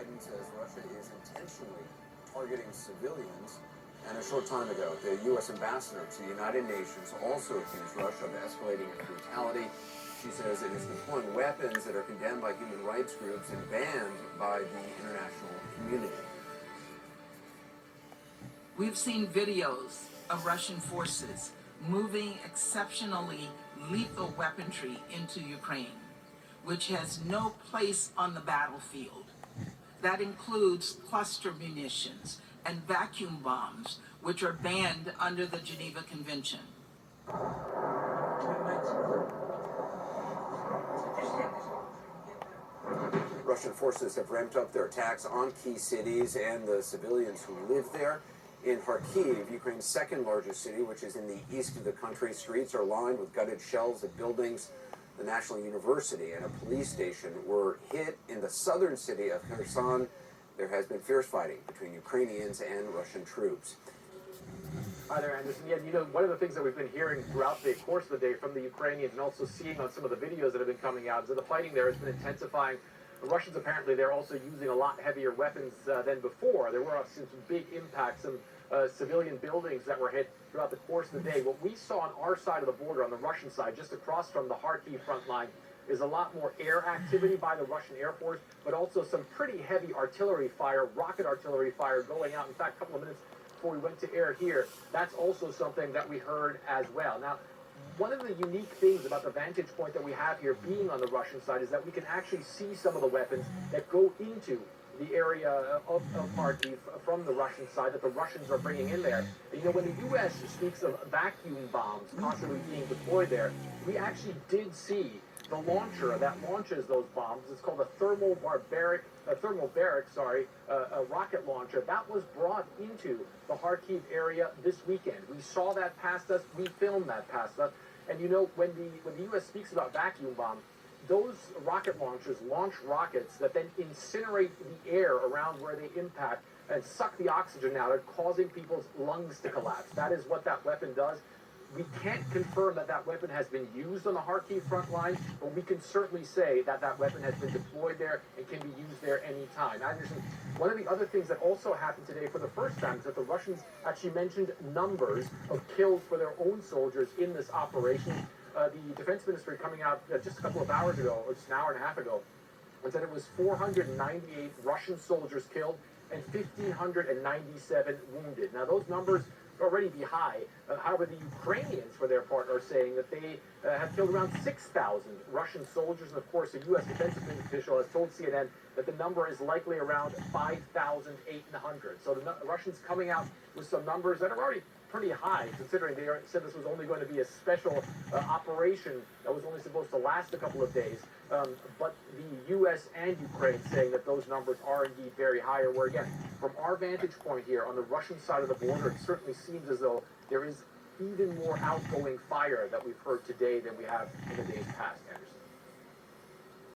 Biden says Russia is intentionally targeting civilians. And a short time ago, the U.S. ambassador to the United Nations also accused Russia of escalating its brutality. She says it is deploying weapons that are condemned by human rights groups and banned by the international community. We've seen videos of Russian forces moving exceptionally lethal weaponry into Ukraine, which has no place on the battlefield. That includes cluster munitions and vacuum bombs, which are banned under the Geneva Convention. Russian forces have ramped up their attacks on key cities and the civilians who live there. In Kharkiv, Ukraine's second largest city, which is in the east of the country, streets are lined with gutted shells of buildings. The National University and a police station were hit. In the southern city of Kherson, there has been fierce fighting between Ukrainians and Russian troops. Hi there, Anderson. Yeah, you know, one of the things that we've been hearing throughout the course of the day from the Ukrainians and also seeing on some of the videos that have been coming out is that the fighting there has been intensifying. The Russians apparently they're also using a lot heavier weapons than before. There were some big impacts, some civilian buildings that were hit throughout the course of the day. What we saw on our side of the border, on the Russian side, just across from the Kharkiv front line, is a lot more air activity by the Russian Air Force, but also some pretty heavy artillery fire, rocket artillery fire going out. In fact, a couple of minutes before we went to air here, that's also something that we heard as well. Now, one of the unique things about the vantage point that we have here being on the Russian side is that we can actually see some of the weapons that go into the area of Kharkiv from the Russian side that the Russians are bringing in there. And, you know, when the U.S. speaks of vacuum bombs constantly being deployed there, we actually did see the launcher that launches those bombs. It's called a thermal barrack, a rocket launcher that was brought into the Kharkiv area this weekend. We saw that past us. We filmed that past us. And you know, when the U.S. speaks about vacuum bombs, those rocket launchers launch rockets that then incinerate the air around where they impact and suck the oxygen out, causing people's lungs to collapse. That is what that weapon does. We can't confirm that that weapon has been used on the Kharkiv front line, but we can certainly say that that weapon has been deployed there and can be used there anytime. Anderson, one of the other things that also happened today for the first time is that the Russians actually mentioned numbers of killed for their own soldiers in this operation. The defense ministry coming out just a couple of hours ago, or just an hour and a half ago, and said it was 498 Russian soldiers killed and 1,597 wounded. Now, those numbers already be high. However, the Ukrainians, for their part, are saying that they have killed around 6,000 Russian soldiers. And, of course, a U.S. defense official has told CNN that the number is likely around 5,800. So the Russians coming out with some numbers that are already pretty high, considering they said this was only going to be a special operation that was only supposed to last a couple of days. But the U.S. and Ukraine saying that those numbers are indeed very high, where, again, from our vantage point here on the Russian side of the border, it certainly seems as though there is even more outgoing fire that we've heard today than we have in the days past, Anderson.